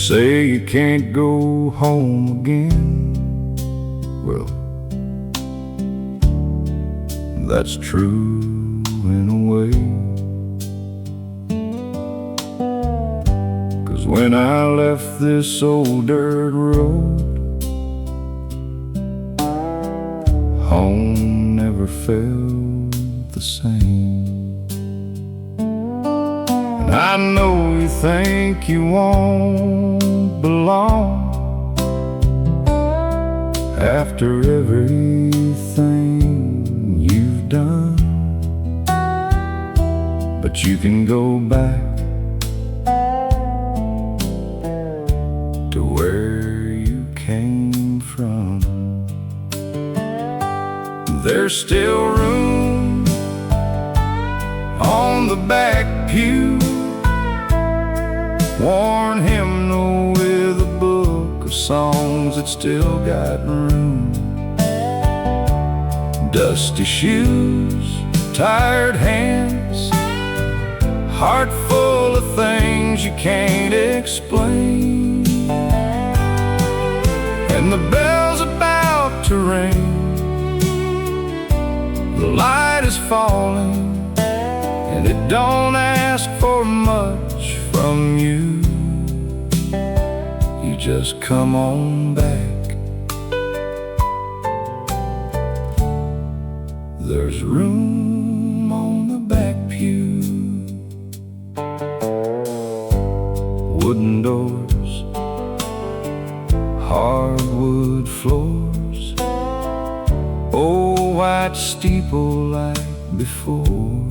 say you can't go home again. Well, that's true in a way, 'cause when I left this old dirt road, home never felt the same. And I know you think you won't belong after everything you've done, but you can go back to where you came from. There's still room on the back pew, worn hymnal with a book of songs that still got room. Dusty shoes, tired hands, heart full of things you can't explain. And the bell's about to ring, the light is falling, and it don't ask for much from you. You just come on back. There's room on the back pew, wooden doors, hardwood floors, old white steeple like before.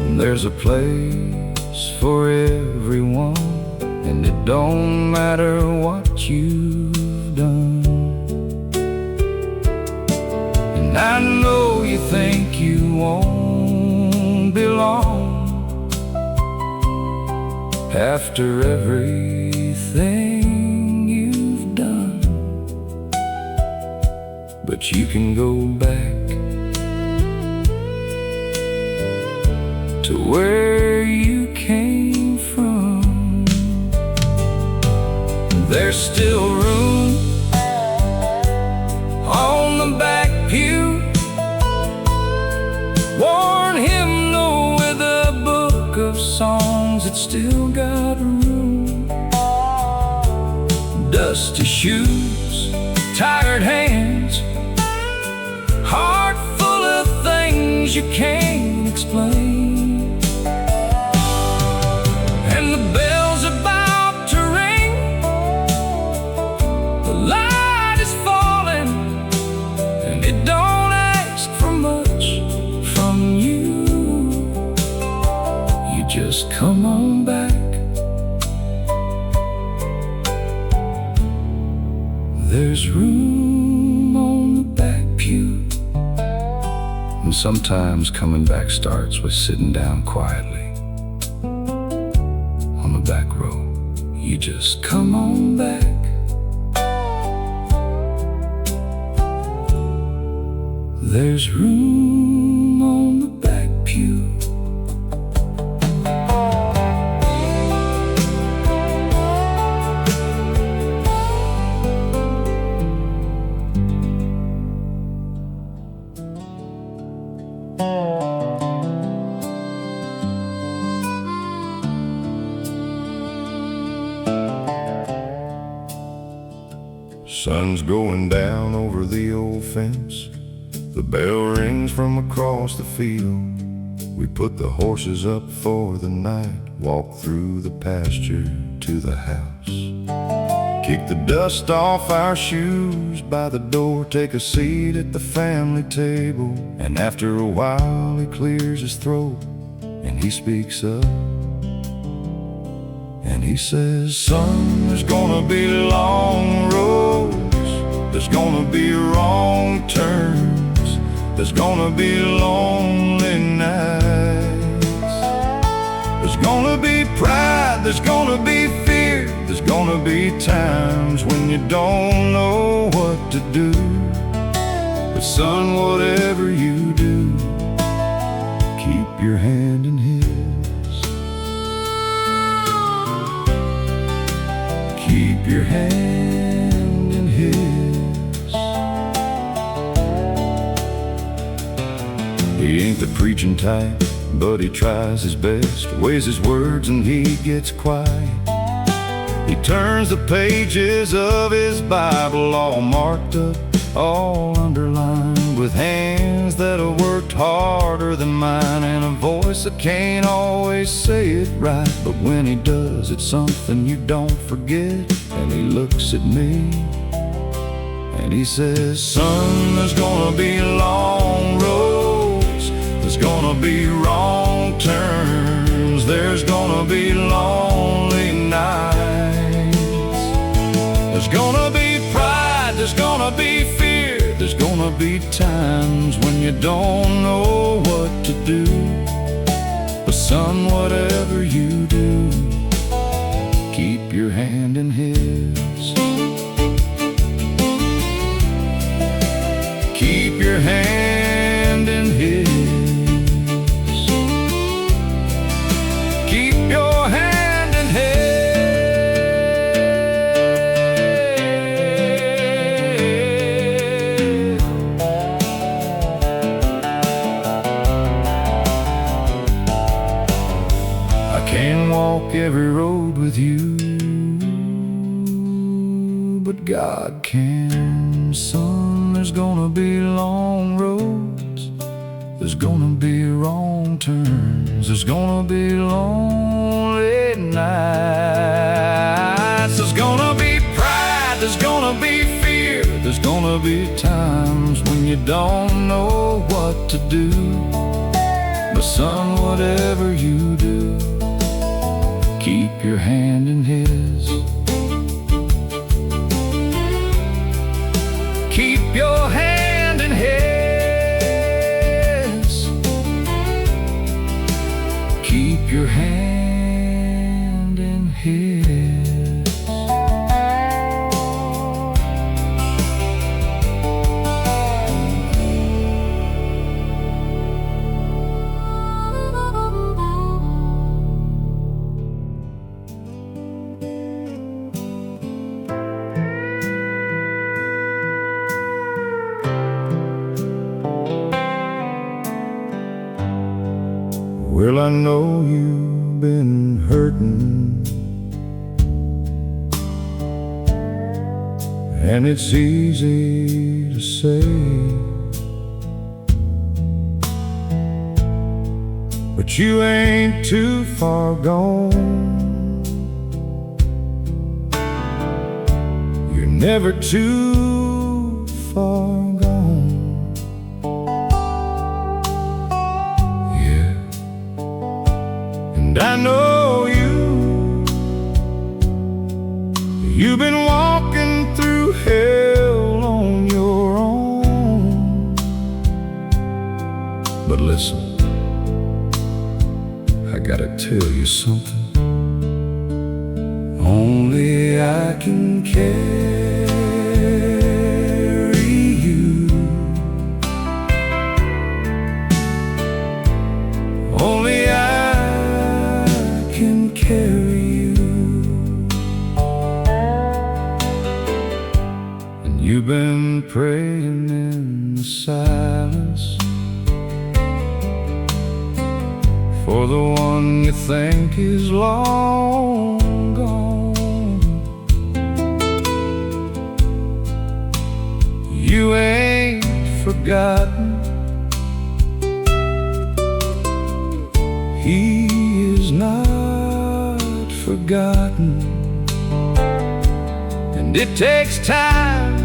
And there's a place for everyone, and it don't matter what you've done. And I know you think you won't belong after everything you've done, but you can go back to where you came from. There's still room on the back pew, worn hymnal with a book of songs that still got room. Dusty shoes, tired hands, heart full of things you can't explain. And the bell's about to ring, the light is falling, and it don't ask for much from you. You just come on back. There's room on the back pew. And sometimes coming back starts with sitting down quietly on the back row. You just come on back. There's room on the back pew. Sun's going down over the old fence. The bell rings from across the field. We put the horses up for the night, walk through the pasture to the house, kick the dust off our shoes by the door, take a seat at the family table. And after a while he clears his throat and he speaks up. And he says, son, there's gonna be long roads, there's gonna be wrong turns, there's gonna be lonely nights, there's gonna be pride, there's gonna be fear, there's gonna be times when you don't know what to do. But son, whatever you do, keep your hand in his. keep your hand in his. He ain't the preaching type, but he tries his best, weighs his words and he gets quiet. He turns the pages of his Bible, all marked up, all underlined, with hands that have worked harder than mine, and a voice that can't always say it right, but when he does, it's something you don't forget. And he looks at me and he says, son, there's gonna be long roads, there's gonna be wrong turns, there's gonna be lonely nights, there's gonna be pride, there's gonna be fear, there's gonna be times when you don't know what to do. But son, whatever you do, keep your hand in his. Keep your hand in his. Keep your hand in his. I can't walk every road with you, but God can, son. There's gonna be long roads, there's gonna be wrong turns, there's gonna be lonely nights, there's gonna be pride, there's gonna be fear, there's gonna be times when you don't know what to do. But son, whatever you do, keep your hand in his. Keep your hand in his. Keep your hand in his. Well, I know you've been hurting, and it's easy to say, but you ain't too far gone. You're never too far gone. And I know you've been walking through hell on your own. But listen, I gotta tell you something. Only I can carry you. Only I can carry you. And you've been praying in the silence for the one you think is long gone. You ain't forgotten. He is not forgotten. And it takes time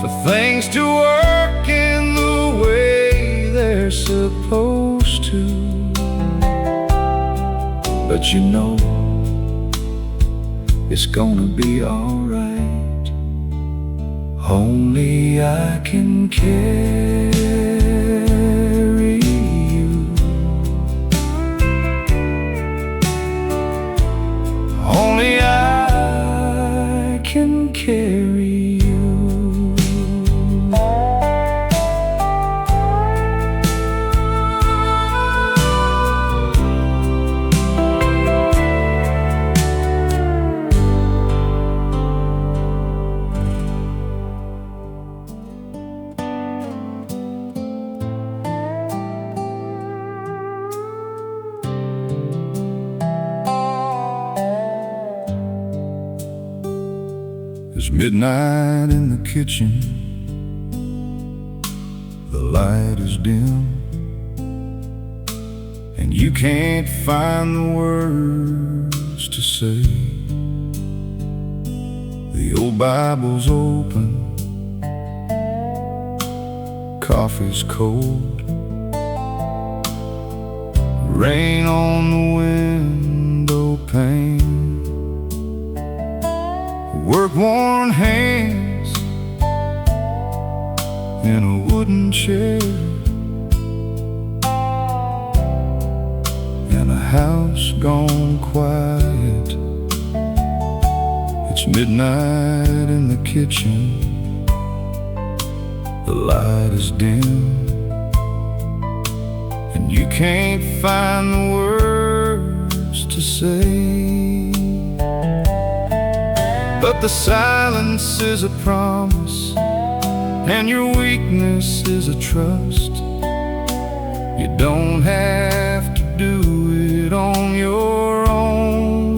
for things to work in the way they're supposed to. But you know it's gonna be alright. Only I can carry you. Only I can carry you. midnight in the kitchen. The light is dim, and you can't find the words to say. The old Bible's open, coffee's cold, rain on the window pane, work-worn hands in a wooden chair, and a house gone quiet. It's midnight in the kitchen. The light is dim, and you can't find the words to say. But the silence is a promise, and your weakness is a trust. You don't have to do it on your own,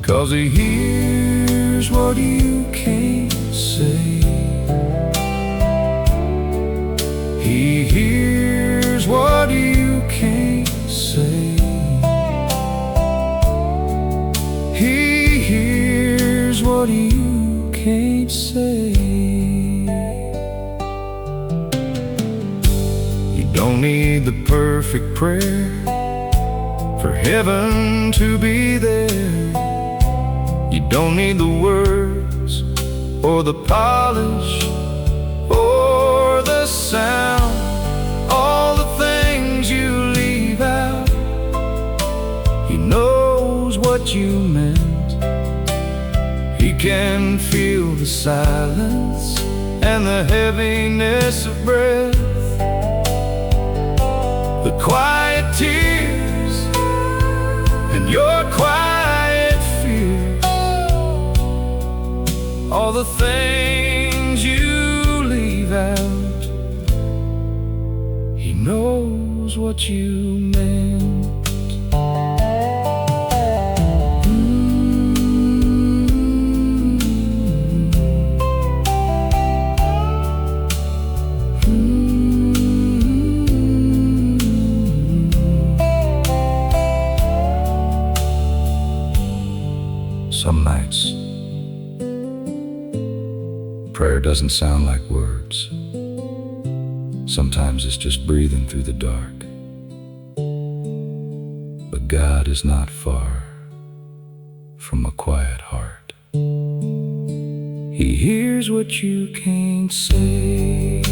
'cause He hears what you can't say. He hears what you can't say. He hears what you can't say. You don't need the perfect prayer for heaven to be there. You don't need the words or the polish or the sound, all the things you leave out. He knows what you meant. He can feel the silence and the heaviness of breath, the quiet tears and your quiet fears, all the things you leave out. He knows what you meant. Some nights, prayer doesn't sound like words. Sometimes it's just breathing through the dark. But God is not far from a quiet heart. He hears what you can't say.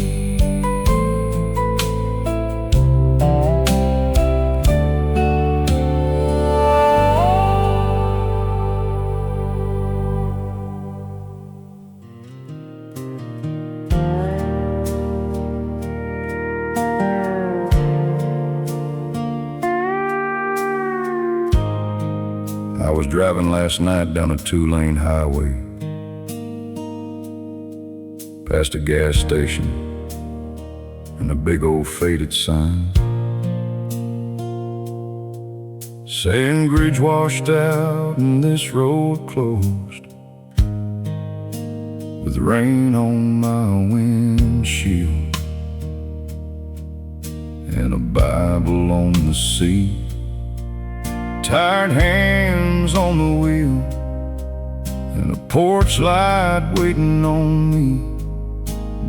I was driving last night down a 2-lane highway, past a gas station and a big old faded sign saying bridge washed out and this road closed, with rain on my windshield and a Bible on the seat, tired hands on the wheel, and a porch light waiting on me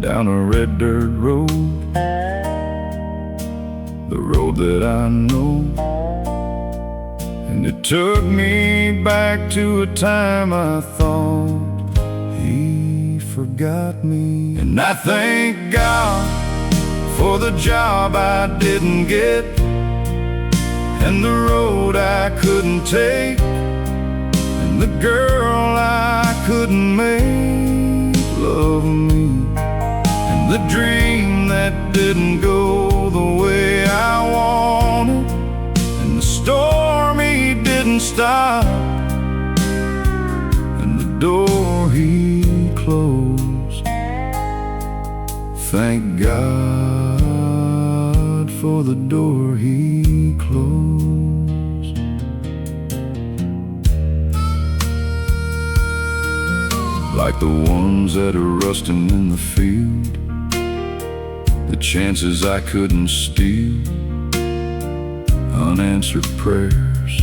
down a red dirt road, the road that I know. And it took me back to a time I thought He forgot me. And I thank God for the job I didn't get, and the road I couldn't take, and the girl I couldn't make love me, and the dream that didn't go the way I wanted, and the storm He didn't stop, and the door He closed. Thank God for the door He closed. like the ones that are rusting in the field, the chances I couldn't steal, unanswered prayers,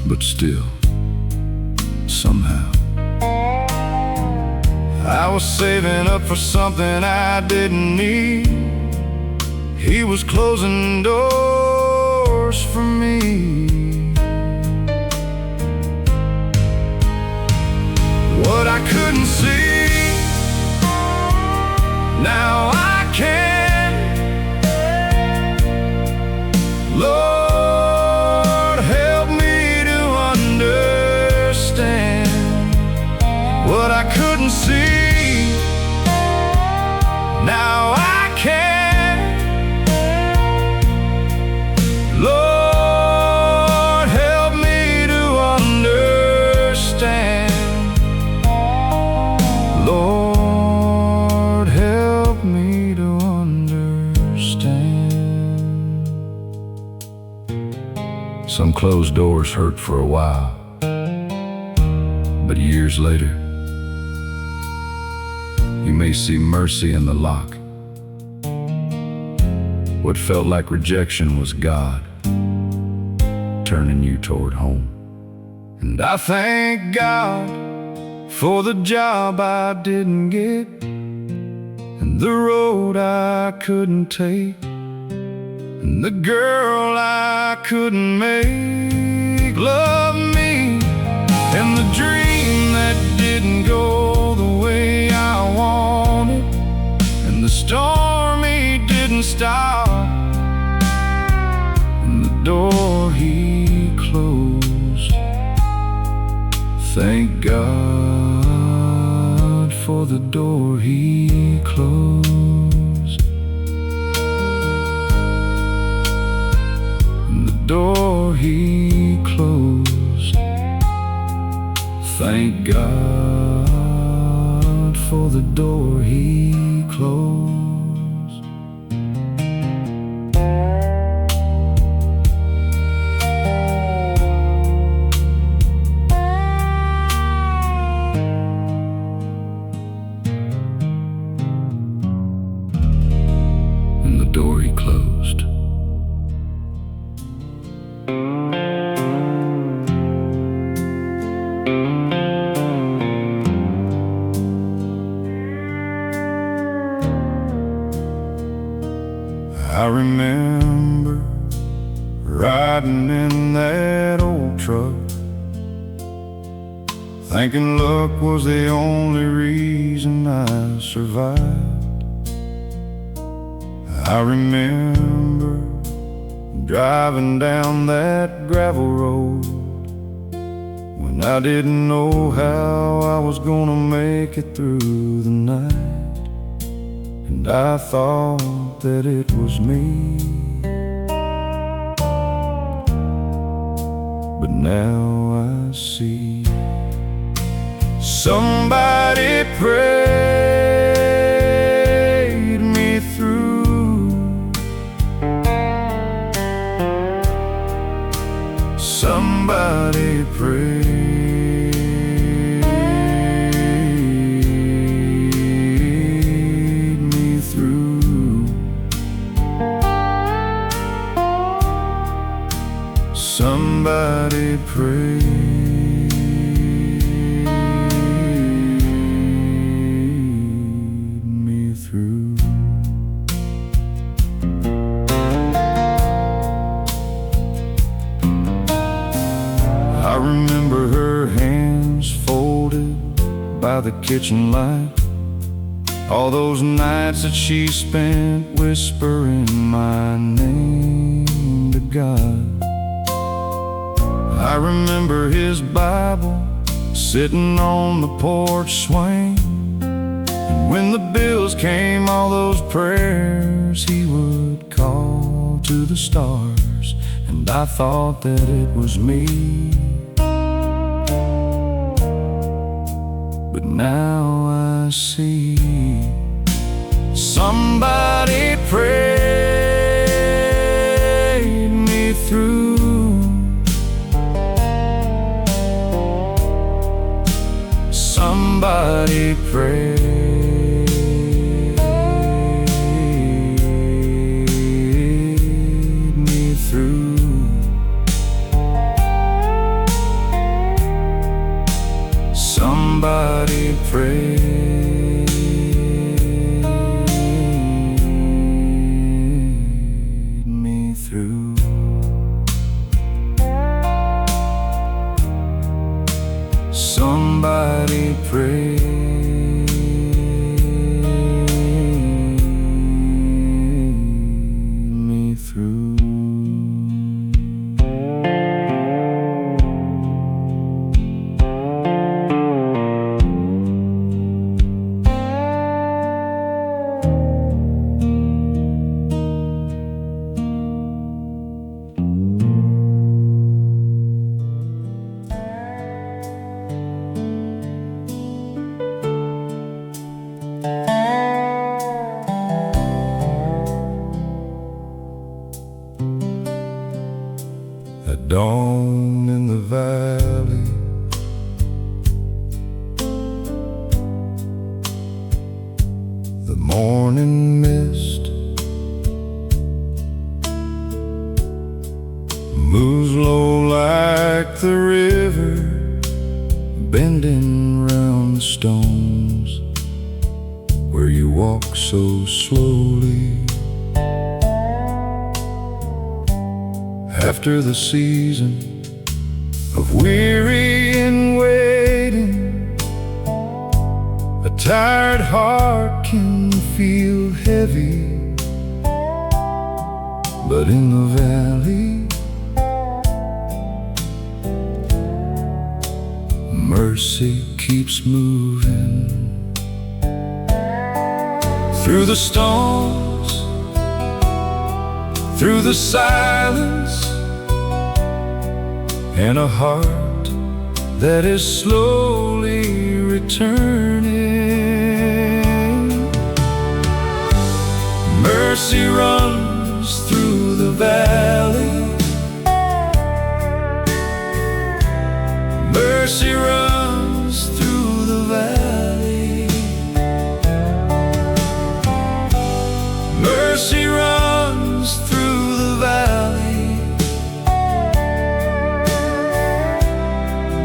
but still, somehow I was saving up for something I didn't need. He was closing doors for me. What I couldn't see, now I can. Lord, help me to understand what I couldn't see. Now I can. Lord, help me to understand. Lord, help me to understand. Some closed doors hurt for a while, but years later, you may see mercy in the lock. What felt like rejection was God turning you toward home. And I thank God for the job I didn't get, and the road I couldn't take, and the girl I couldn't make love me, and the dream that didn't go the way I wanted, and the storm he didn't stop, and the door he closed. Thank God for the door he closed, and the door he closed. Thank God for the door he closed. And the door he closed. I remember riding in that old truck, thinking luck was the only reason I survived. I remember driving down that gravel road when I didn't know how I was gonna make it through the night. And I thought that it was me, but now I see somebody prayed me through. Somebody prayed me through. Somebody prayed me through. I remember her hands folded by the kitchen light, all those nights that she spent whispering my name to God. I remember his Bible sitting on the porch swing, and when the bills came, all those prayers he would call to the stars. And I thought that it was me, but now I see somebody prayed me through. Somebody Somebody prayed me through. Somebody prayed me through. Somebody prayed me through. At dawn in the valley, the morning mist moves low like the river, bending round the stones where you walk so slowly. After the season of weary and waiting, a tired heart can feel heavy, but in the valley, mercy keeps moving. Through the storms, through the silence, and a heart that is slowly returning. Mercy runs through the valley. Mercy runs through the valley. Mercy runs through the valley.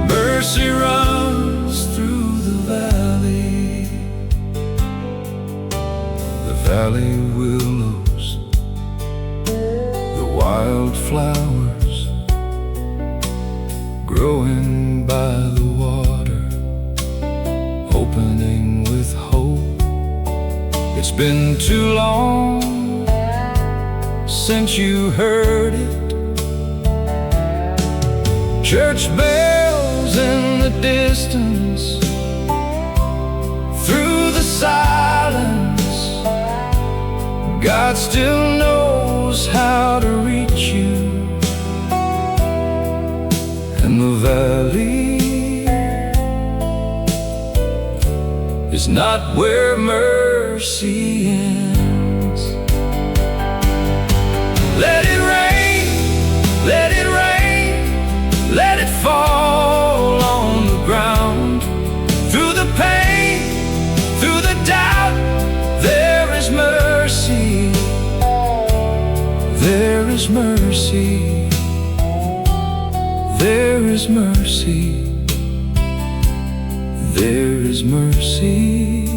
Mercy runs through the valley. The valley willows, the wildflowers growing by the water, opening with hope. It's been too long since you heard it. Church bells in the distance, through the silence, God still knows how to reach you. And the valley is not where mercy ends. Let it rain, let it rain, let it fall on the ground. Through the pain, through the doubt, there is mercy. There is mercy. There is mercy. There is mercy.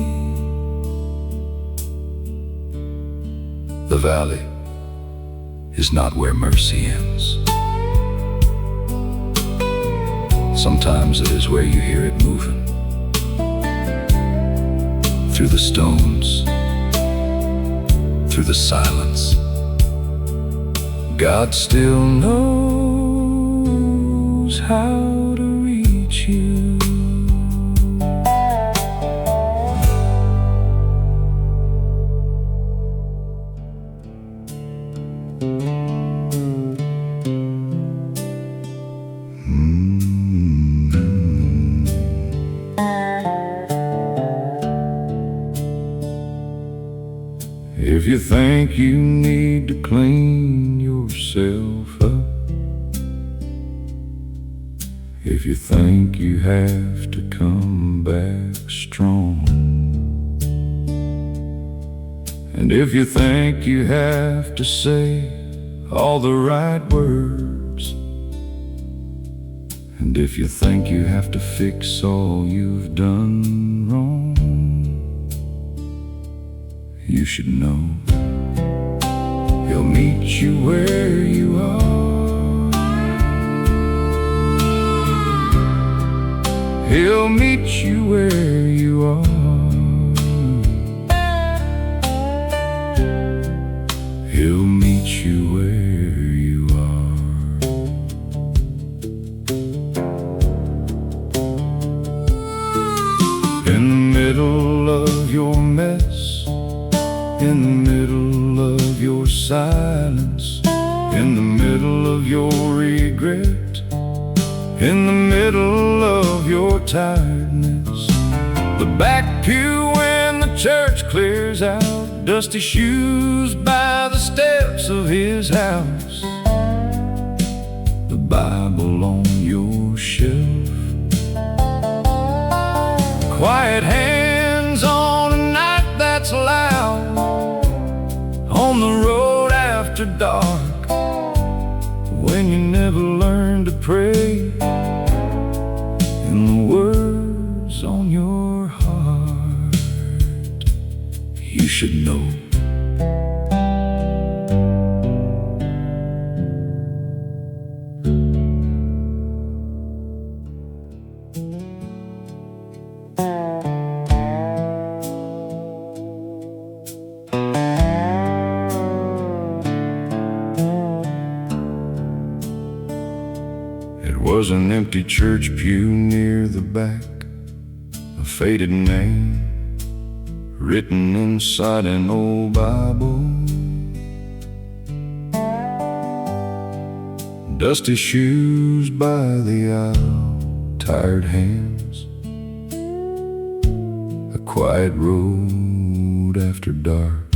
The valley is not where mercy ends. Sometimes it is where you hear it moving through the stones, through the silence. God still knows how to reach you. If you think you need to clean yourself up If you think you have to come back strong, and if you think you have to say all the right words, and if you think you have to fix all you've done wrong, you should know He'll meet you where you are. He'll meet you where you are. He'll meet you where you are. In the middle of your mess, in the middle of your silence, in the middle of your regret, in the middle of your tiredness, the back pew when the church clears out, dusty shoes by the steps of His house, the Bible on your shelf, quiet hands on a night that's loud, on the road after dark, when you never learned to pray, in the words on your heart, you should know. It was an empty church pew near the back, a faded name written inside an old Bible, dusty shoes by the aisle, tired hands, a quiet road after dark,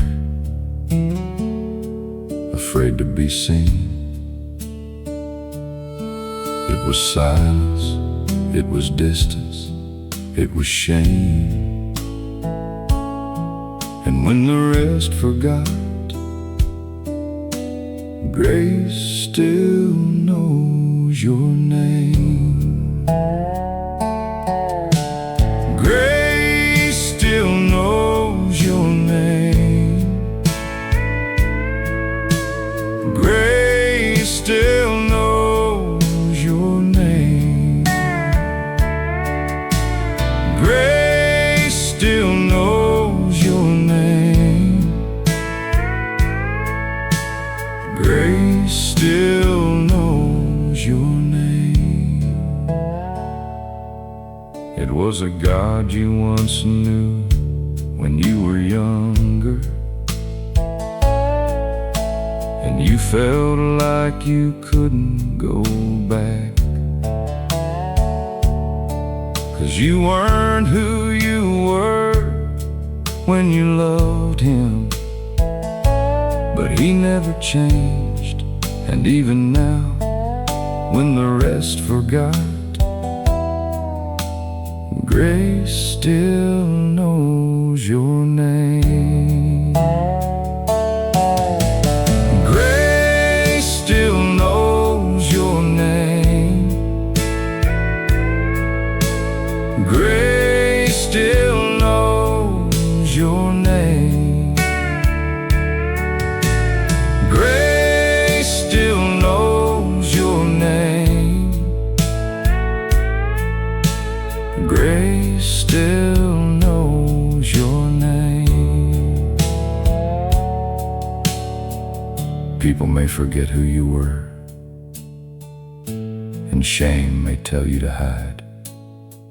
afraid to be seen. It was silence, it was distance, it was shame. And when the rest forgot, grace still knows your name. Grace still knows your name. Grace still knows your name. Grace still knows your name. Grace still knows your name. It was a God you once knew when you were younger, and you felt like you couldn't go back, 'cause you weren't who you were when you loved Him. But He never changed, and even now, when the rest forgot, grace still knows your name. Grace still knows your name. Grace still knows your name. Grace still knows your name. Grace still knows your name. People may forget who you were, and shame may tell you to hide,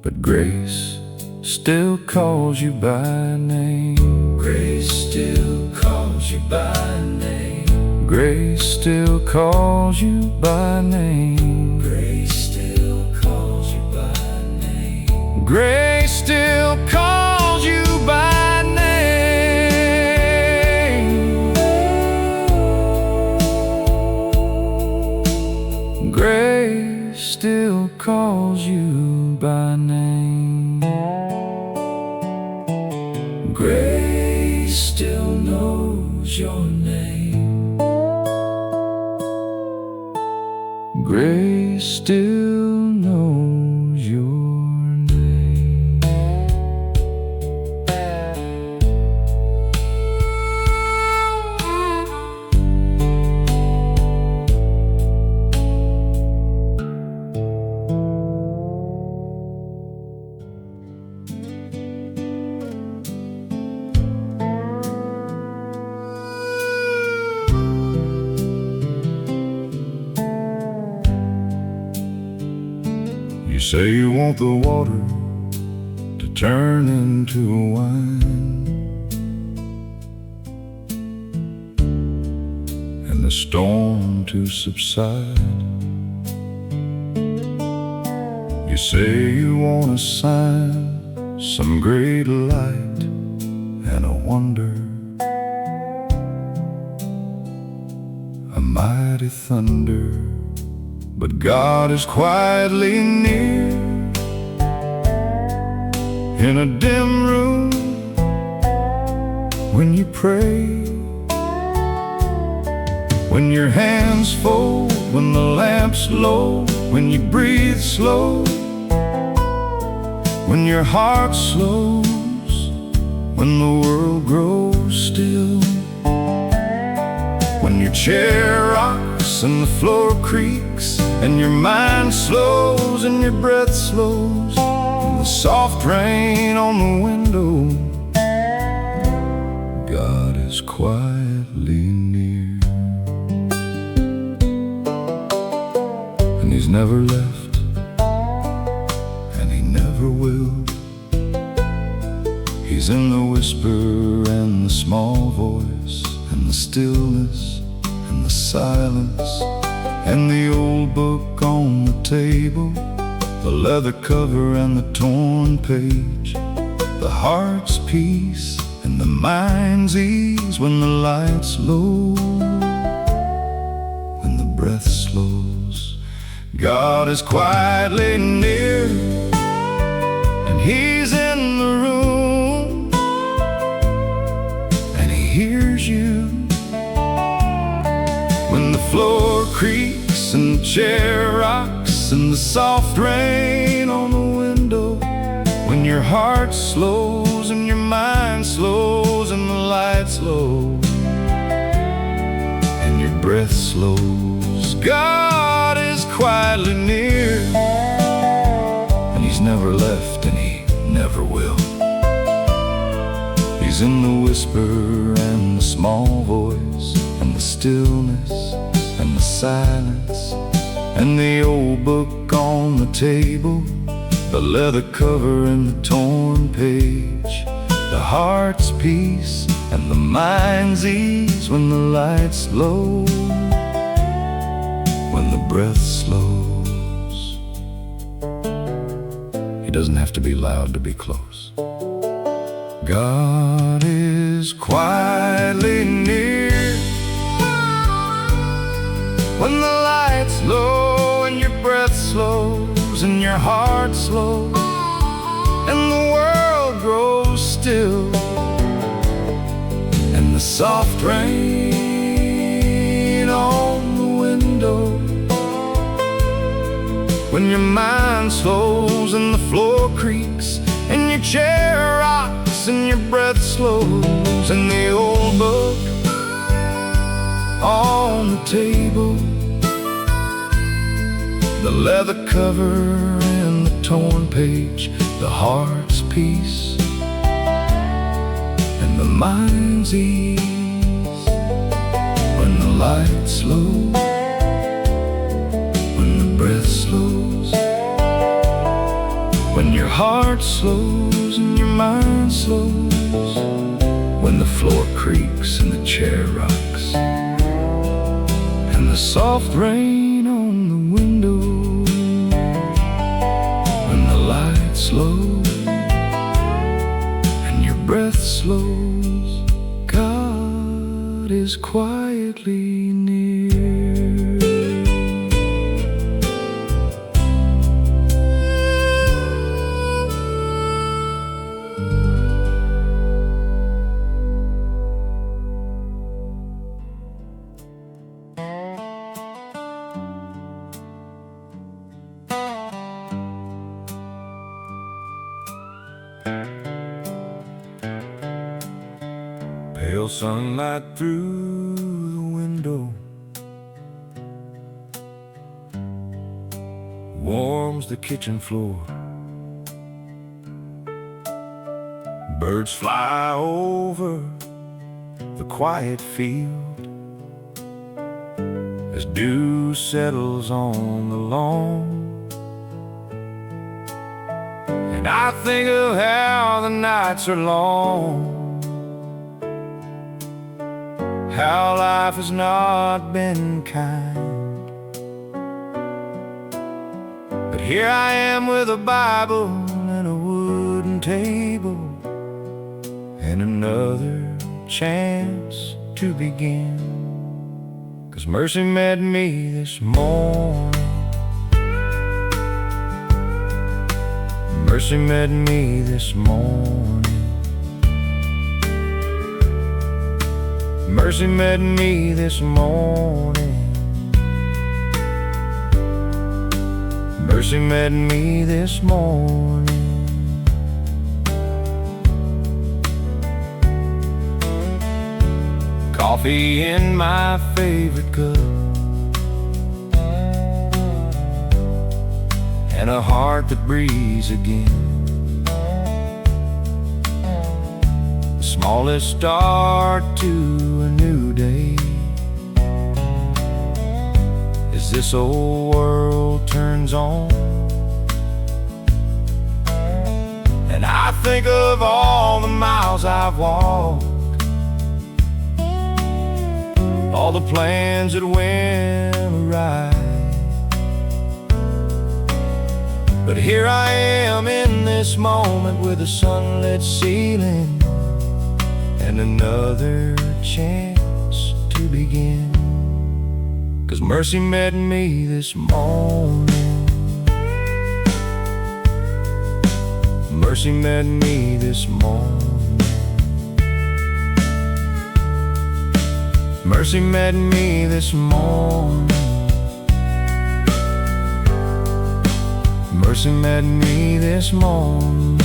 but grace still calls you by name. Grace still calls you by name. Grace still calls you by name. Grace still calls you by name. Grace still calls you by name. Grace still calls you by name. Grace still knows your name. Grace still knows your name. You say you want the water to turn into wine, and the storm to subside. You say you want a sign, some great light and a wonder, a mighty thunder. But God is quietly near in a dim room when you pray, when your hands fold, when the lamp's low, when you breathe slow, when your heart slows, when the world grows still, when your chair rocks and the floor creaks, and your mind slows and your breath slows, and the soft rain on the window. God is quietly near, and He's never left, and He never will. He's in the whisper and the small voice, and the stillness and the silence, and the old book on the table, the leather cover and the torn page, the heart's peace and the mind's ease when the light's low, when the breath slows. God is quietly near, and He's in the room, and He hears you when the floor creaks and the chair rocks and the soft rain on the window, when your heart slows and your mind slows and the lights low and your breath slows. God is quietly near, and He's never left and He never will. He's in the whisper and the small voice, and the stillness and the silence, and the old book on the table, the leather cover and the torn page, the heart's peace and the mind's ease when the light's low, when the breath slows. He doesn't have to be loud to be close. God is quietly near when the light's low and your breath slows and your heart slows and the world grows still and the soft rain on the window, when your mind slows and the floor creaks and your chair rocks and your breath slows, and the old book on the table, the leather cover and the torn page, the heart's peace and the mind's ease when the light's low, when the breath slows, when your heart slows and your mind slows, when the floor creaks and the chair rocks and the soft rain on the window, when the lights low and your breath slows. God is quietly near. sunlight through the window warms the kitchen floor. Birds fly over the quiet field as dew settles on the lawn. And I think of how the nights are long, how life has not been kind. But here I am with a Bible and a wooden table and another chance to begin. 'Cause mercy met me this morning. Mercy met me this morning. Mercy met me this morning. Mercy met me this morning. Coffee in my favorite cup and a heart that breathes again. The smallest start to a new day as this old world turns on. And I think of all the miles I've walked, all the plans that went awry. But here I am in this moment with a sunlit ceiling and another chance to begin. 'Cause mercy met me this morning. Mercy met me this morning. Mercy met me this morning. Mercy met me this morning.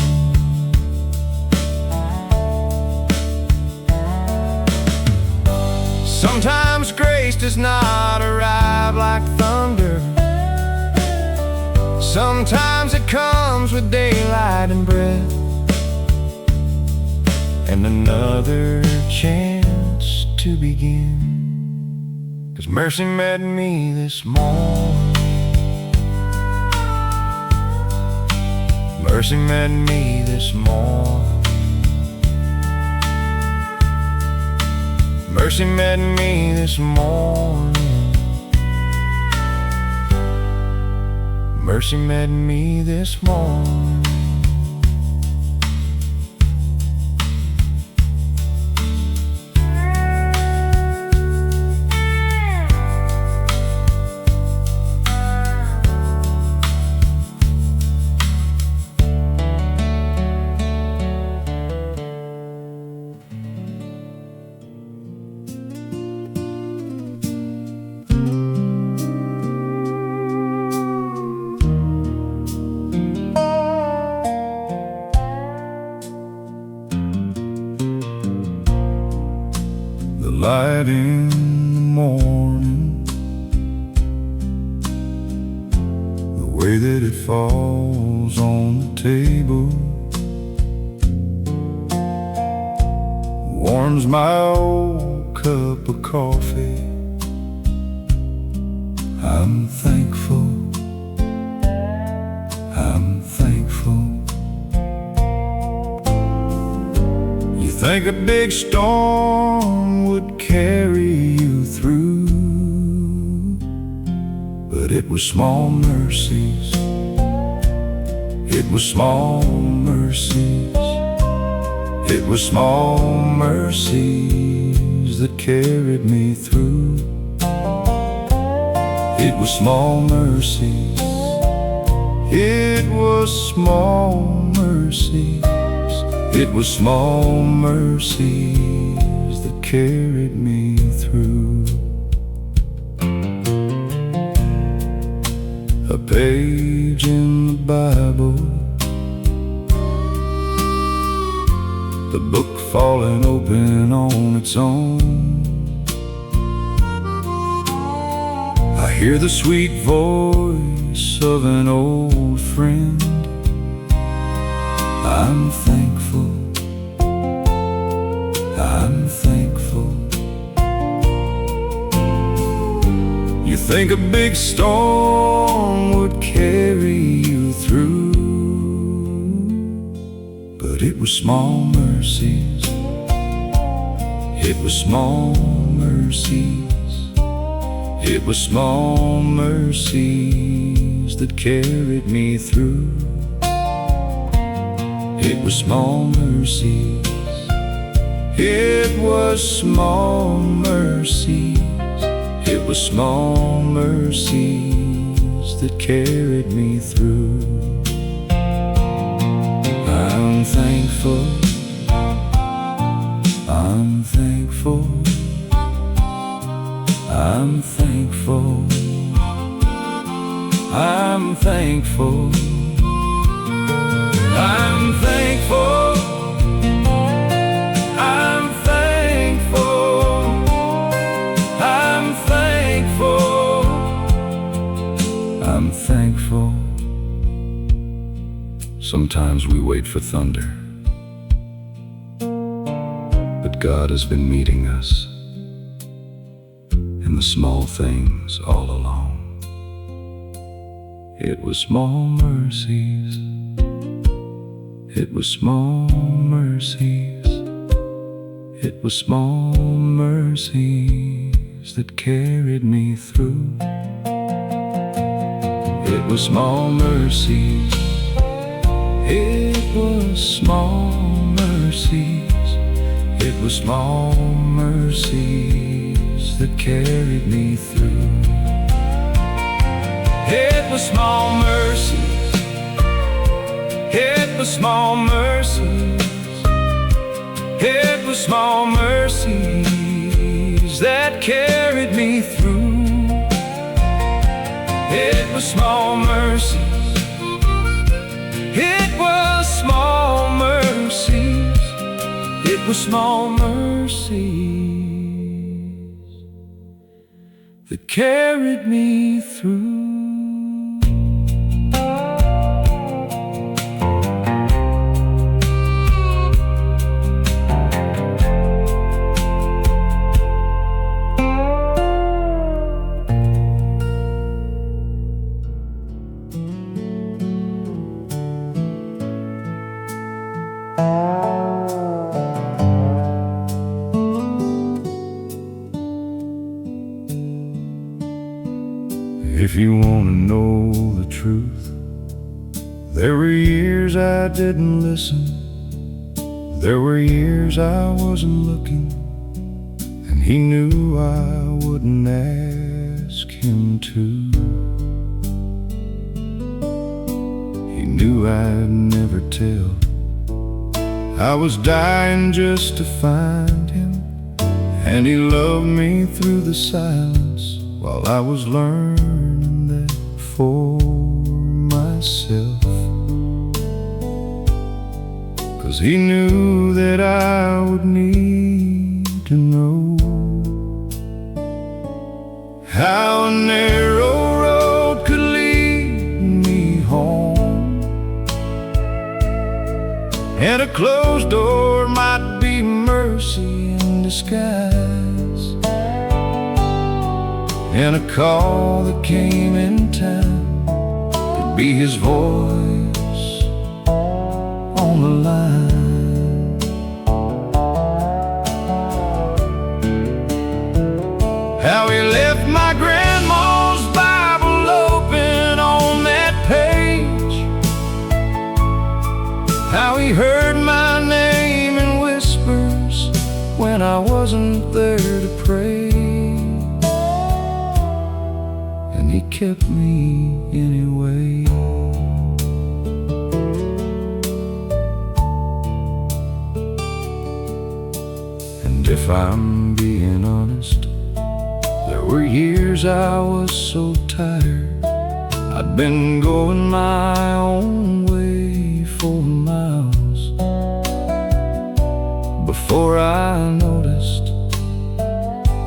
Sometimes grace does not arrive like thunder. Sometimes it comes with daylight and breath and another chance to begin. 'Cause mercy met me this morning. Mercy met me this morning. Mercy met me this morning. Mercy met me this morning. The light in the morning, the way that it falls on the table, warms my old cup of coffee. I'm thankful, I'm thankful. You think a big storm would carry you through, but it was small mercies. It was small mercies. It was small mercies that carried me through. It was small mercies. It was small mercies. It was small mercies that carried me through. A page in the Bible, the book falling open on its own. I hear the sweet voice of an old friend. I'm thankful, I'm thankful. You think a big storm would carry you through, but it was small mercies, it was small mercies, it was small mercies that carried me through. It was small mercies, it was small mercies, it was small mercies that carried me through. I'm thankful, I'm thankful, I'm thankful, I'm thankful, I'm thankful, I'm thankful, I'm thankful, I'm thankful. Sometimes we wait for thunder, but God has been meeting us in the small things all along. It was small mercies, it was small mercies, it was small mercies that carried me through. It was small mercies, it was small mercies, it was small mercies that carried me through. It was small mercies, it was small mercies, it was small mercies that carried me through. It was small mercies, it was small mercies, it was small mercies that carried me through. If you want to know the truth, there were years I didn't listen, there were years I wasn't looking, and he knew I wouldn't ask him to. He knew I'd never tell, I was dying just to find him, and he loved me through the silence while I was learning that for myself. 'Cause he knew that I would need to know how a narrow road could lead me home, and a closed door might be mercy in disguise, and a call that came in time could be his voice on the line. How he left my grandma's Bible open on that page, how he heard my name in whispers when I wasn't there to pray, he kept me anyway. And if I'm being honest, there were years I was so tired, I'd been going my own way for miles before I noticed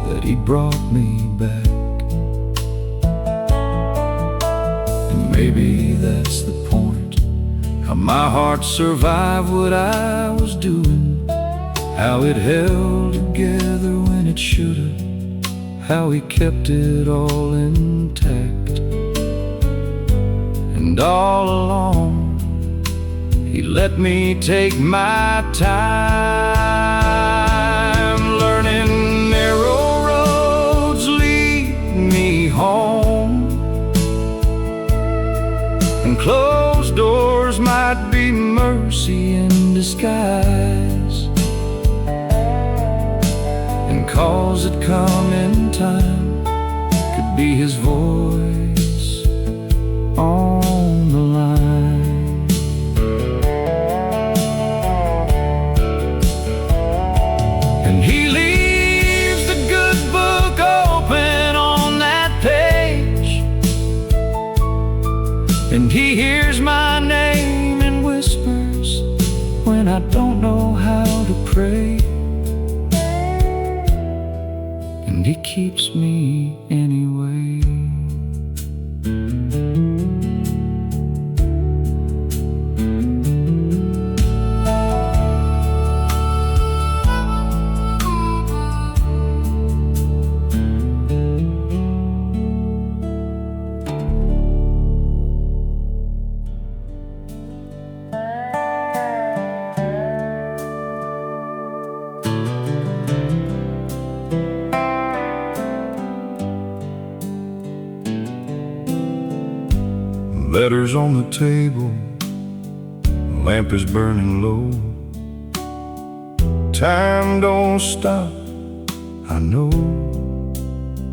that he brought me back. And maybe that's the point, how my heart survived what I was doing, how it held together when it should've, how he kept it all intact. And all along he let me take my time, learning narrow roads lead me home, and closed doors might be mercy in disguise, and calls that come in time could be his voice on the line. And he leaves the good book open on that page, and he hears my name and whispers when I don't know how to pray, and he keeps me anyway. Letters on the table, lamp is burning low. Time don't stop, I know.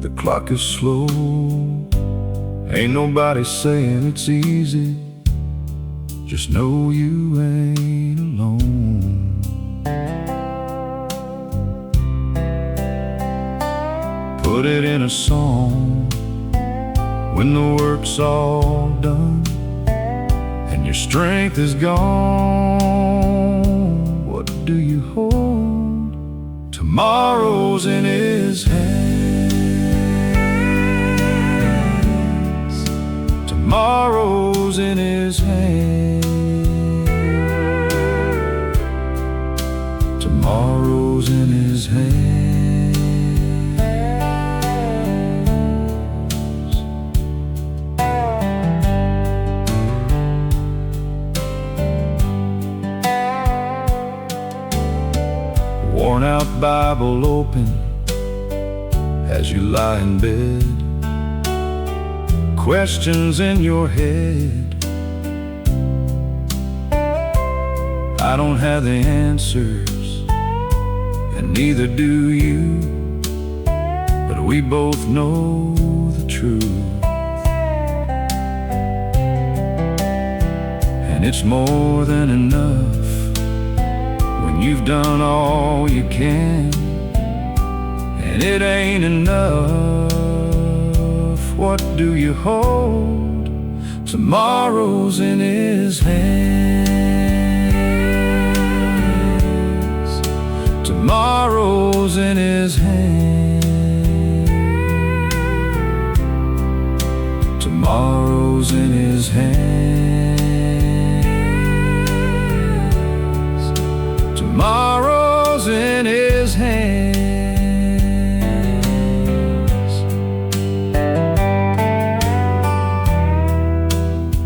The clock is slow. Ain't nobody saying it's easy, just know you ain't alone. Put it in a song when the work's all done and your strength is gone. What do you hold? Tomorrow's in his hands. Tomorrow's in his hands. Tomorrow's in his hands. Worn out Bible open as you lie in bed, questions in your head. I don't have the answers, and neither do you, but we both know the truth. And it's more than enough when you've done all you can, and it ain't enough. What do you hold? Tomorrow's in his hands. Tomorrow's in his hands. Tomorrow's in his hands. Tomorrow's in his hands.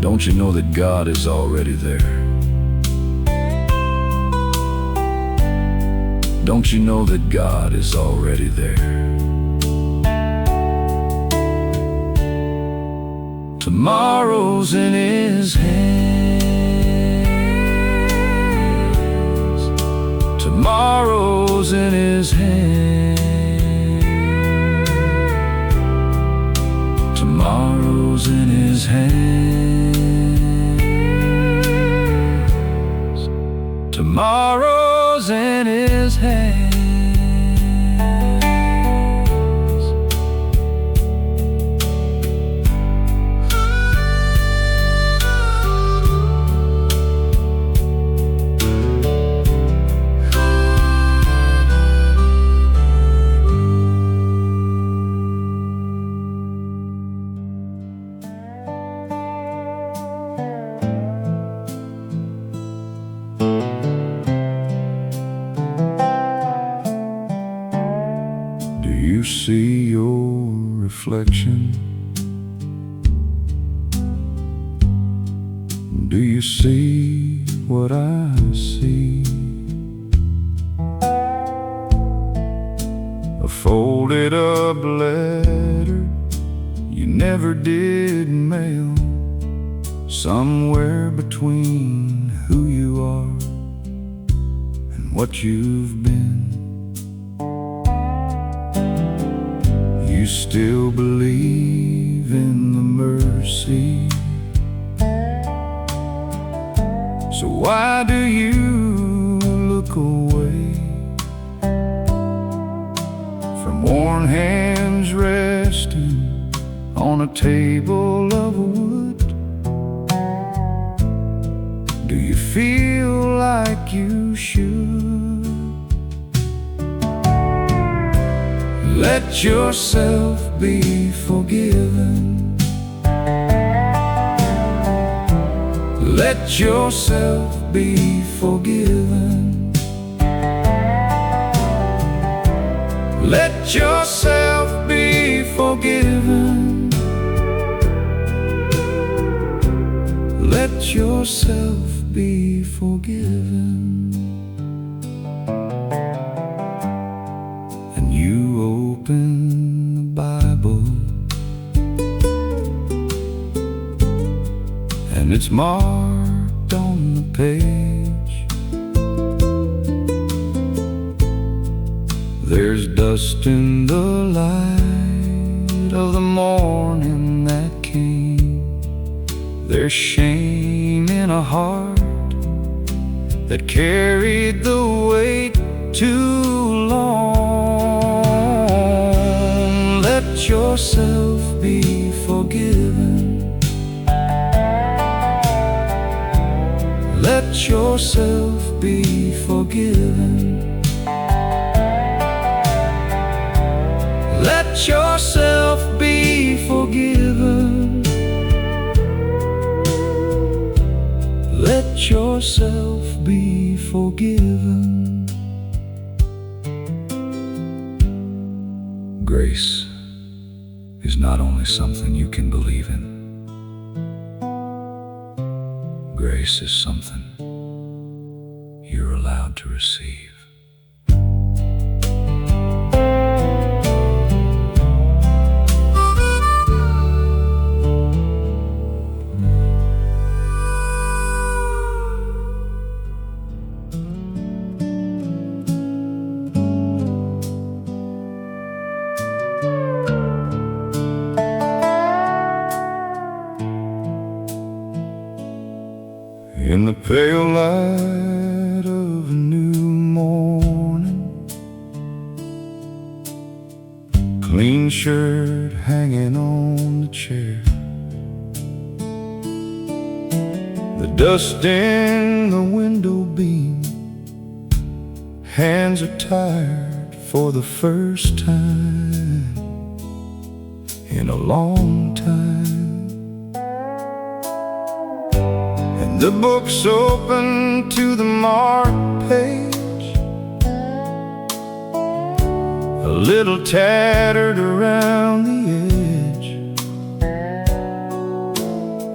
Don't you know that God is already there? Don't you know that God is already there? Tomorrow's in his hands. Tomorrow's in his hands. Tomorrow's in his hands. Tomorrow's in his hands. reflection. Do you see what I see? A folded up letter you never did mail, somewhere between who you are and what you've been. You still believe in the mercy, so why do you look away from worn hands resting on a table of wood? Do you feel like you should let yourself be forgiven? Let yourself be forgiven. Let yourself be forgiven. Let yourself be forgiven. And you open the Bible, and it's marked on the page. There's dust in the light of the morning that came. There's shame in a heart that carried the weight too long. Let yourself be forgiven. Let yourself be forgiven. Let yourself be forgiven. Let yourself be forgiven. Grace is not only something you can believe in. Grace is something you're allowed to receive. In the pale light of a new morning, clean shirt hanging on the chair, the dust in the window beam, hands are tired for the first time in a long time. The book's open to the marked page, a little tattered around the edge.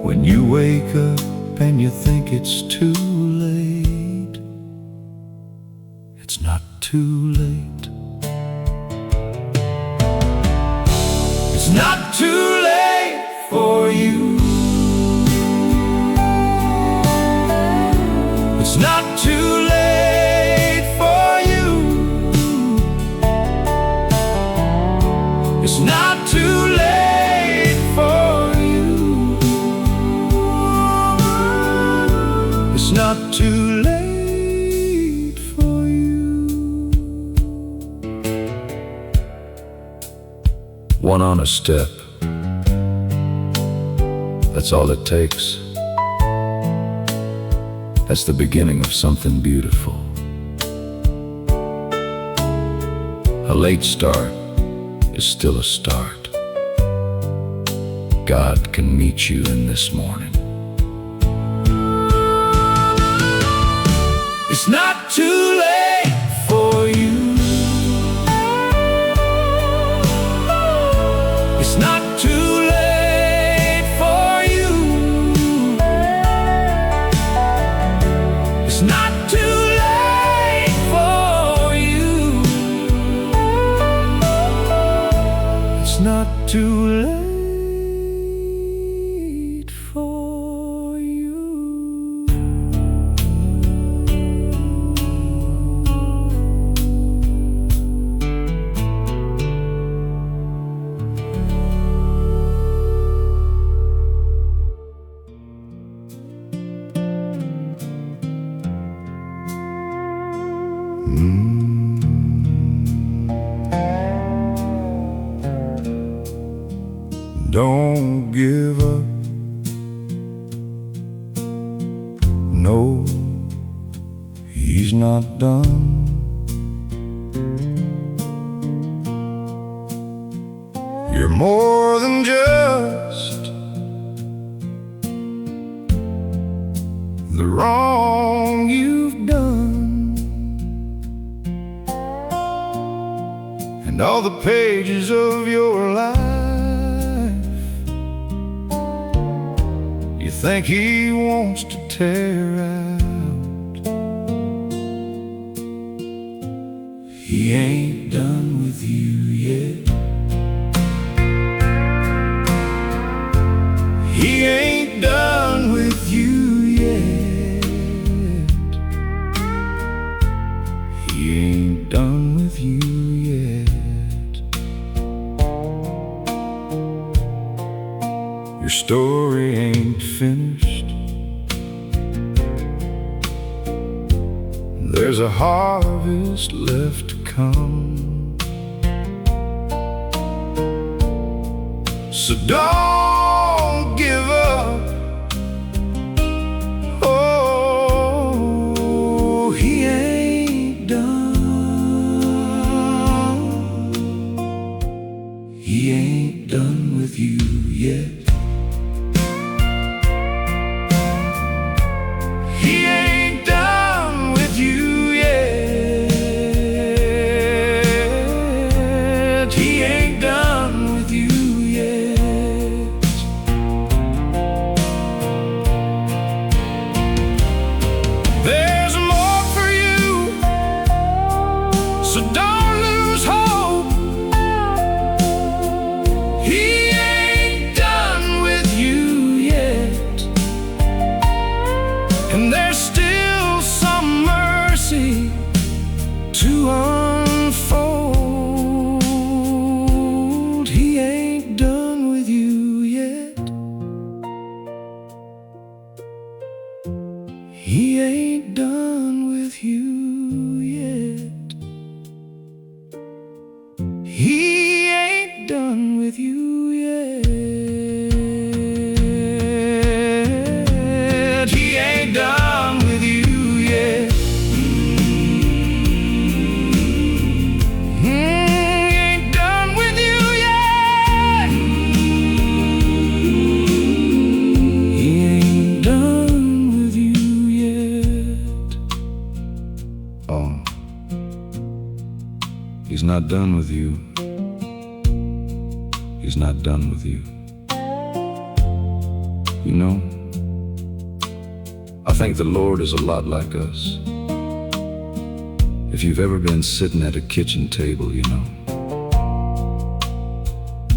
When you wake up and you think it's too late, it's not too late. It's not too late for you. It's not too late for you. It's not too late for you. It's not too late for you. One honest step, that's all it takes. That's the beginning of something beautiful. A late start is still a start. God can meet you in this morning. It's not too late for you. It's not know he's not done. You're more than just the wrong you've done, and all the pages of your life you think he wants to tear out. He ain't done with you yet. He ain't done with you yet. He ain't done with you yet. Your story ain't finished. There's a harvest left to come. So don't give up. Oh, he ain't done. He ain't done with you yet. He ain't done with you yet. He ain't done with you yet. There's more for you, so don't lose hope. He ain't done with you yet, and there's still some mercy to unfold. He ain't done with you yet. He ain't done with you yet. He ain't done with you yet. He ain't done with you yet. He ain't done with you yet. He ain't done with you yet. Oh, he's not done with you. He's not done with you. You know, I think the Lord is a lot like us. If you've ever been sitting at a kitchen table, you know,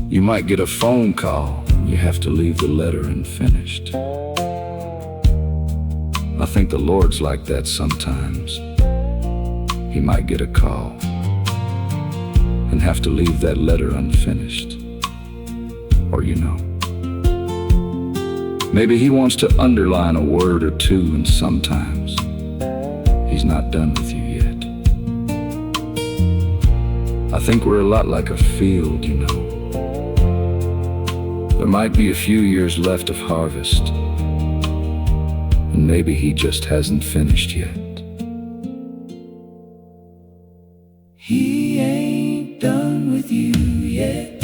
you might get a phone call and you have to leave the letter unfinished. I think the Lord's like that sometimes. He might get a call and have to leave that letter unfinished. Or you know, maybe he wants to underline a word or two, and sometimes he's not done with you yet. I think we're a lot like a field, you know. There might be a few years left of harvest, and maybe he just hasn't finished yet. He ain't done with you yet.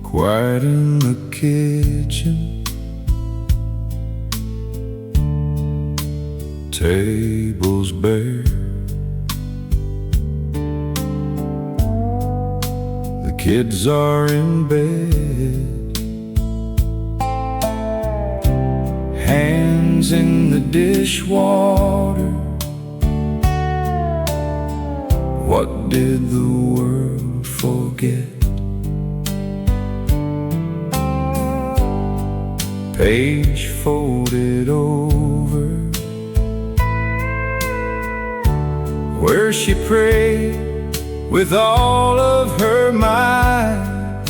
Quiet in the kitchen, tables bare. The kids are in bed, hands in the dishwater, What did the world forget? Page folded over, where she prayed with all of her might.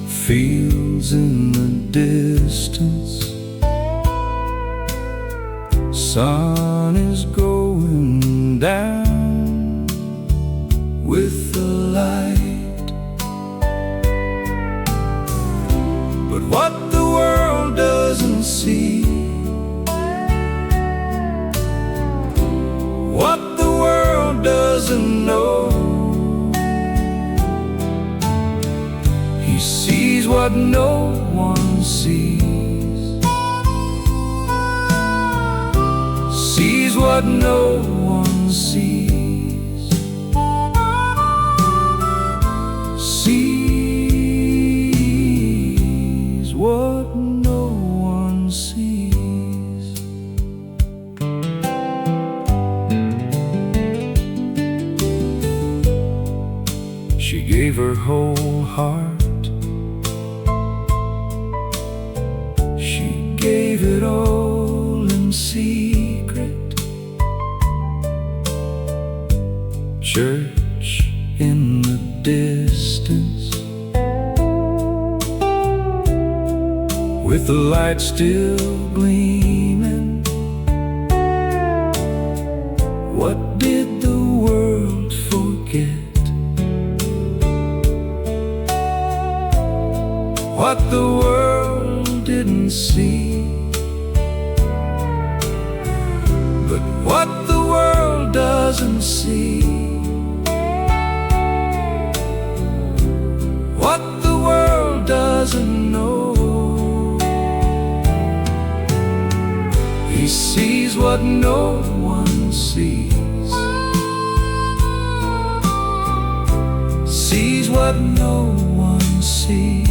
Fields in the distance, sun is going down with the light. But what the world doesn't see, what the world doesn't know, he sees what no one sees, sees what no one sees, sees what no one sees. She gave her whole heart, she gave it all in secret. Church in the distance, with the light still gleaming. What did the world forget? What the world didn't see, but what the world doesn't see, what the world doesn't know, he sees what no one sees, sees what no one sees,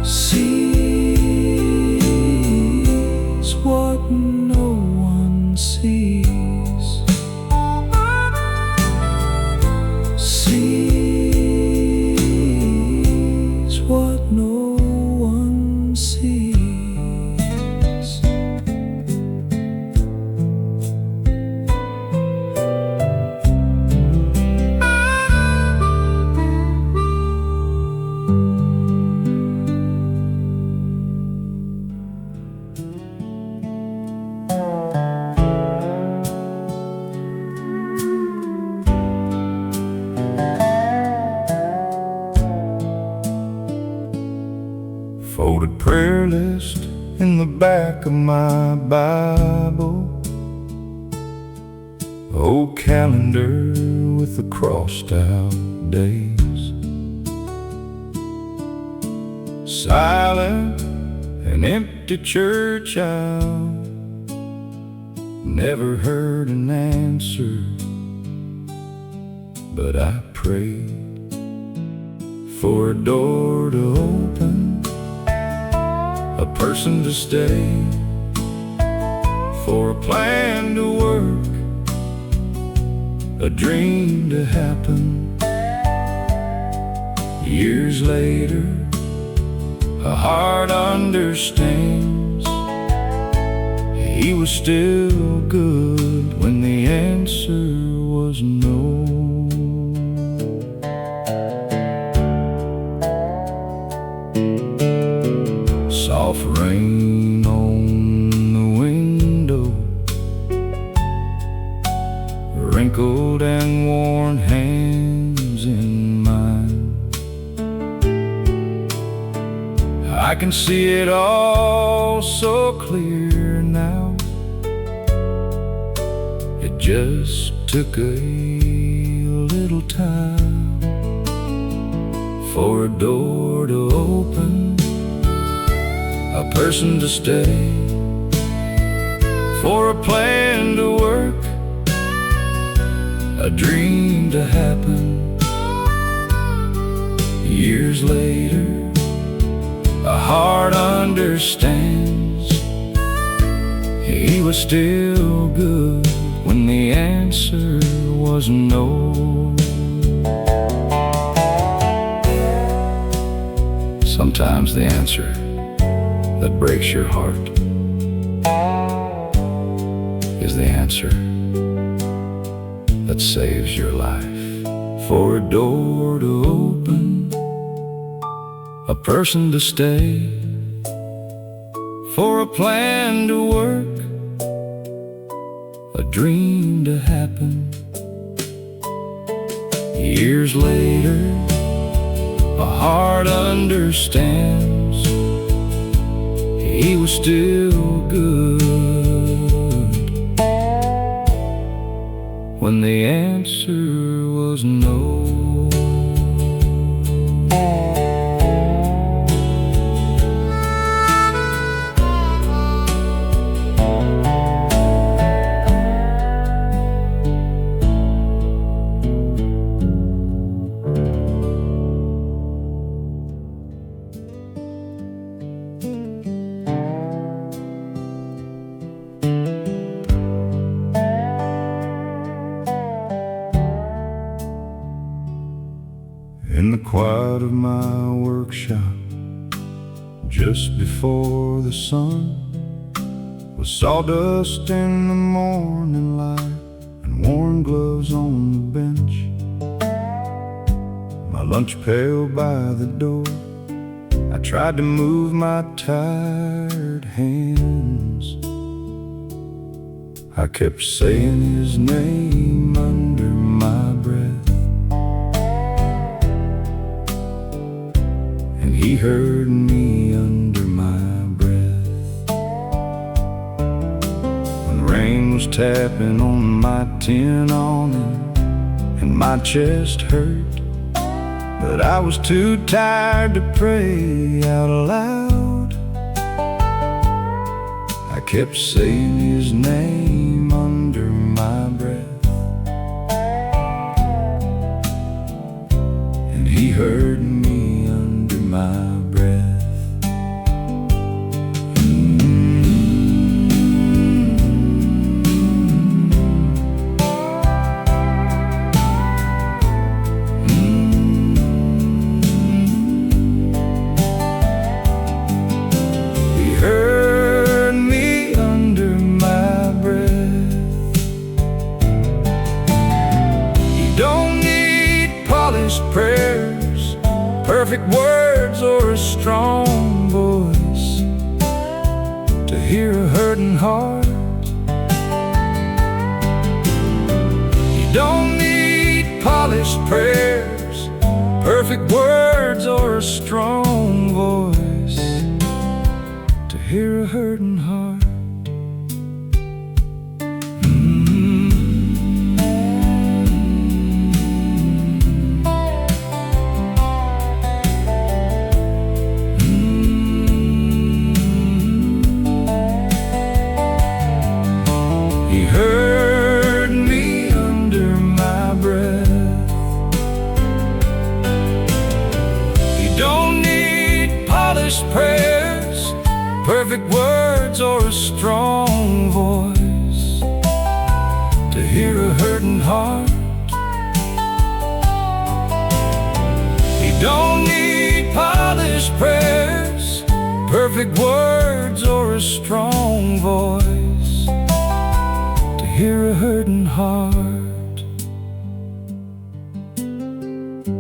sees what no one sees, sees what no one sees. Folded prayer list in the back of my Bible, old calendar with the crossed out days, silent and empty church aisle, never heard an answer, but I prayed for a door to open, a person to stay, for a plan to work, a dream to happen. Years later, a heart understands, he was still good when the answer was no. Soft rain on the window, wrinkled and worn hands in mine. I can see it all so clear now. It just took a little time for a door to open, a person to stay, for a plan to work, a dream to happen. Years later, a heart understands, He was still good when the answer was no. Sometimes the answer that breaks your heart is the answer that saves your life. For a door to open, a person to stay, for a plan to work, a dream to happen. Years later, a heart understands he was still good when the answer was no. In the quiet of my workshop, just before the sun, with sawdust in the morning light and worn gloves on the bench, my lunch pail by the door, I tried to move my tired hands. I kept saying his name under my breath, and he heard me under my breath. When rain was tapping on my tin awning and my chest hurt, but I was too tired to pray out loud. I kept saying his name under my breath, and he heard me under my breath. He heard me under my breath. You don't need polished prayers, perfect words, or a strong voice to hear a hurting heart. You don't need polished prayers, perfect words, or a strong voice to hear a hurting heart. He heard me under my breath. You don't need polished prayers, perfect words, or a strong voice to hear a hurting heart. You don't need polished prayers, perfect words, or a strong voice to hear a hurting heart.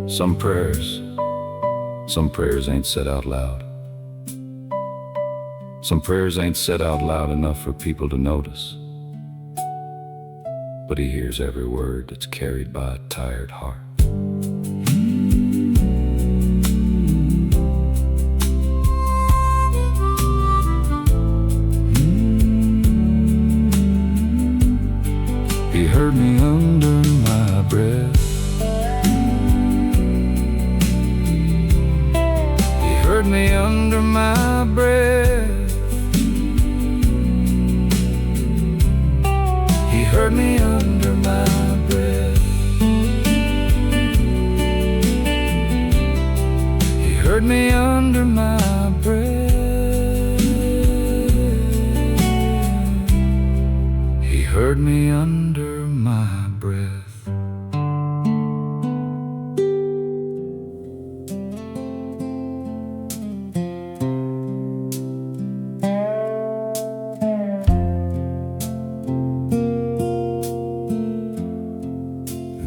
Some prayers ain't said out loud. Some prayers ain't said out loud enough for people to notice, but he hears every word that's carried by a tired heart. He heard me under my breath. He heard me under my breath. He heard me under my breath. He heard me under my breath. me under my breath.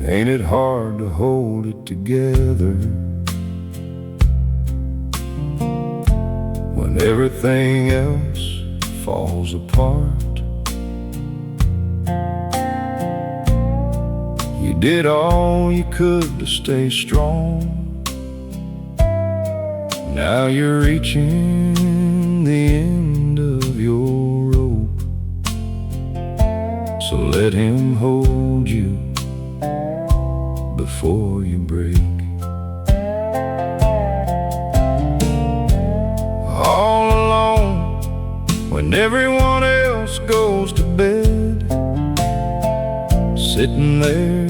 Ain't it hard to hold it together when everything else falls apart? You did all you could to stay strong. Now you're reaching the end of your rope. So let him hold you before you break. All alone when everyone else goes to bed, sitting there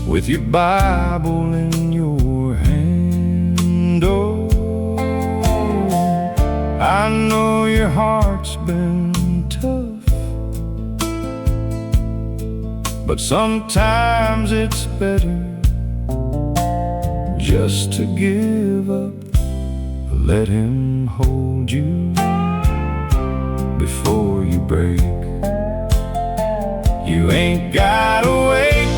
with your Bible in your hand. Oh, I know your heart's been tough, but sometimes it's better just to give up. Let him hold you before you break. You ain't gotta wait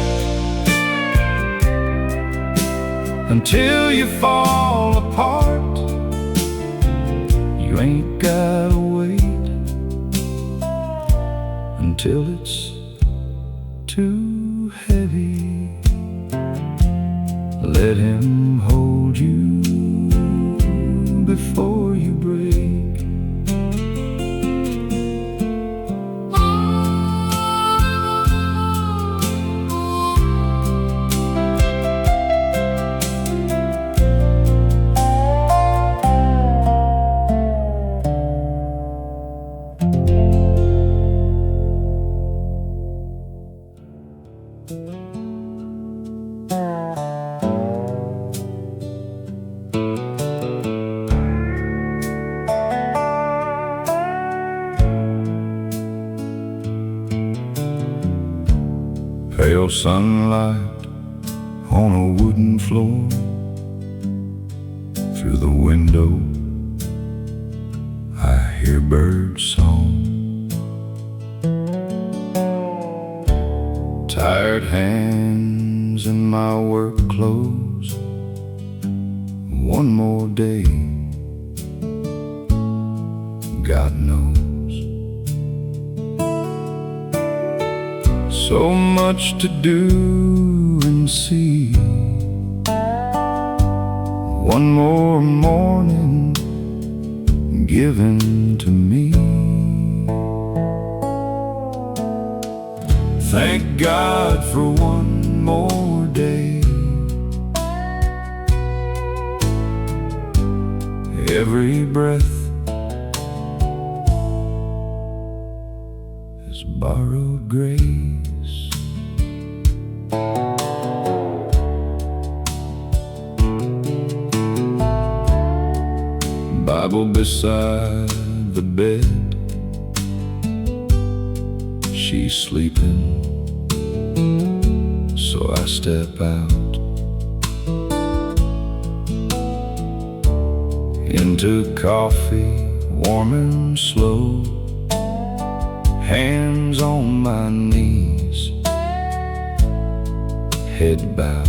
until you fall apart. You ain't gotta wait until it's too heavy. Let him hold you before you break. Pale sunlight on a wooden floor. Through the window I hear bird song. Tired hands in my work clothes. One more day, God knows. So much to do and see. One more morning given to me. Thank God for one more day. Every breath is borrowed grace. Bible beside the bed, she's sleeping, so I step out into coffee, warm and slow, hands on my knees, head bowed.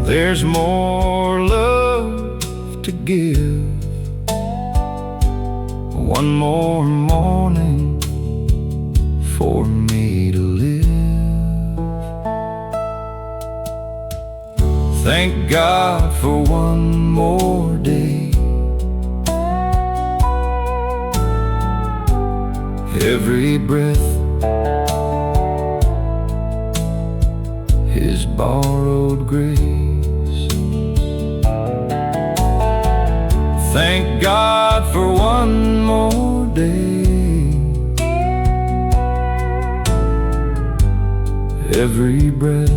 There's more love to give. One more morning for me to live. Thank God for one more day. Every breath is borrowed grace. Thank God for one more day. Every breath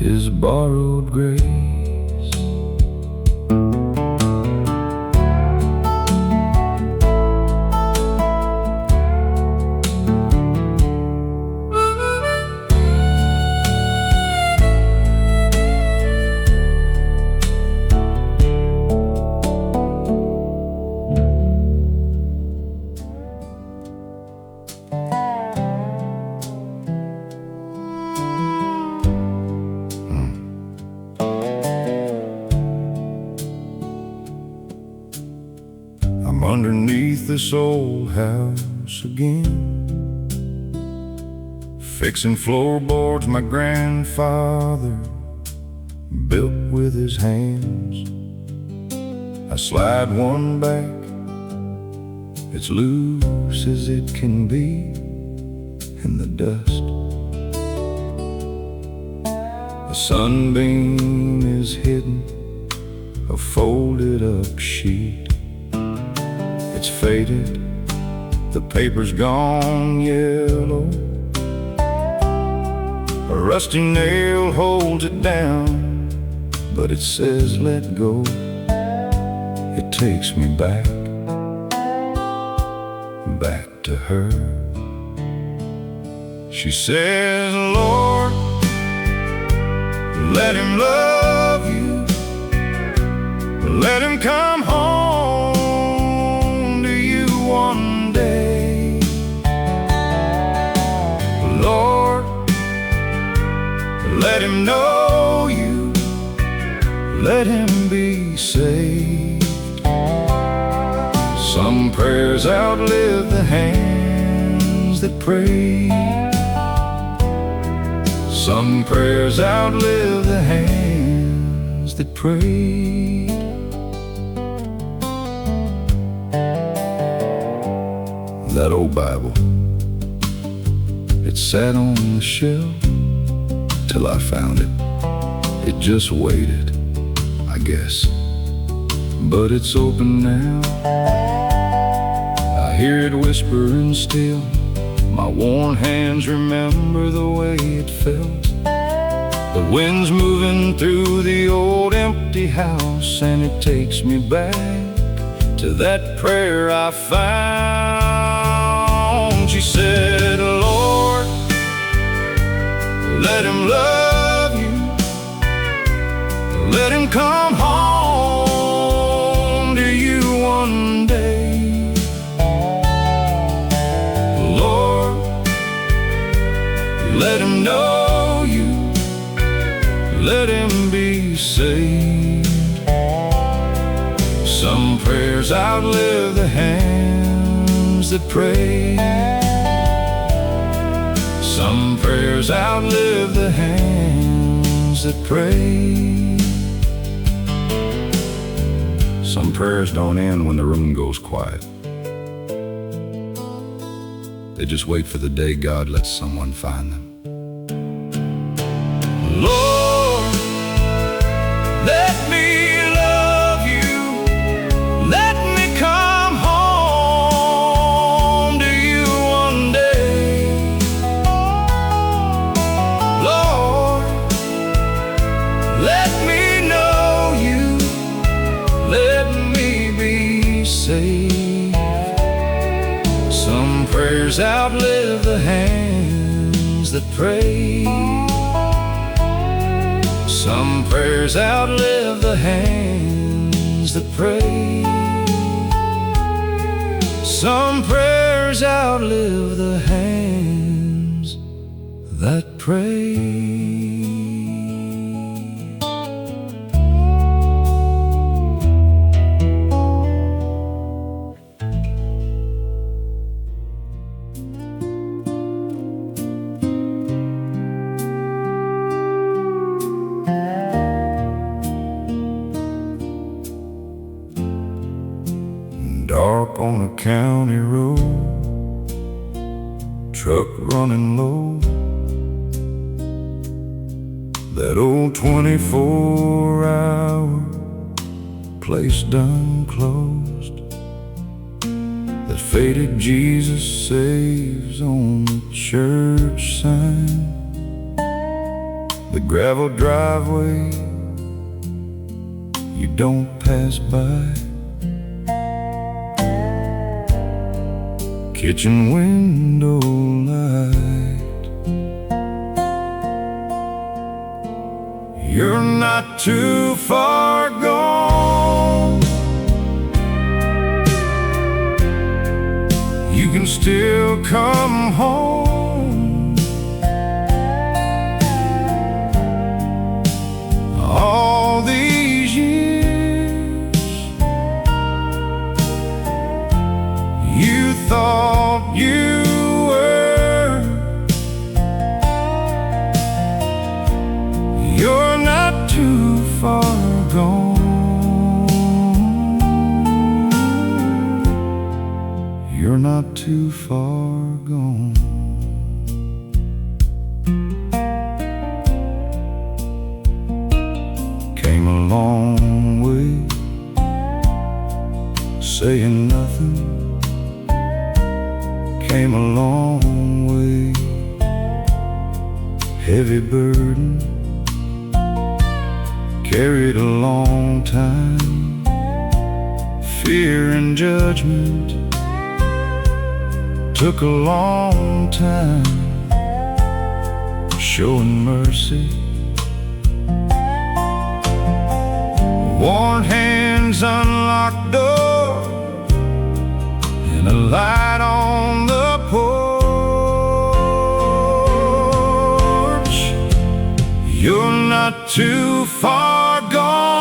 is borrowed grace. from underneath this old house again, fixing floorboards my grandfather built with his hands. I slide one back, it's loose as it can be in the dust. A sunbeam is hidden, a folded up sheet. It's faded, the paper's gone yellow. A rusty nail holds it down, but it says let go. It takes me back to her. She says, Lord, let him love you, let him come home to you one day. Lord, let him know you, let him be saved. Some prayers outlive the hands that pray. Some prayers outlive the hands that pray. That old Bible, it sat on the shelf till I found it. It just waited, I guess, but it's open now. I hear it whispering still. My worn hands remember the way it felt. The wind's moving through the old empty house, and it takes me back to that prayer I found. She said, Lord, let him love you, let him come home to you one day. Lord, let him know you, let him be saved. Some prayers outlive the hands that pray. Some prayers outlive the hands that pray. Some prayers don't end when the room goes quiet. They just wait for the day God lets someone find them. Lord, let me love you, let me come home to you one day. Lord, let me know you, let me be saved. Some prayers outlive the hands that pray. Some prayers outlive the hands that pray. Some prayers outlive the hands that pray. Dark on a county road, truck running low. That old 24-hour place done closed. That faded Jesus saves on the church sign. The gravel driveway you don't pass by. Kitchen window light. You're not too far gone. You can still come home. All these years too far gone. Came a long way, saying nothing. Came a long way, heavy burden, carried a long time. Fear and judgment took a long time. Showing mercy, worn hands unlocked door, and a light on the porch. You're not too far gone.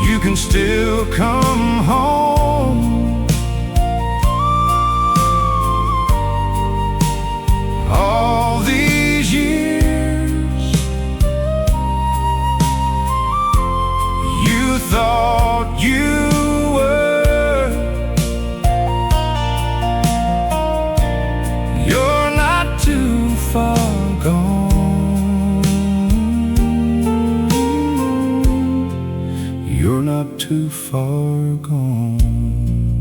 You can still come home. All these years you thought you were. You're not too far gone. You're not too far gone.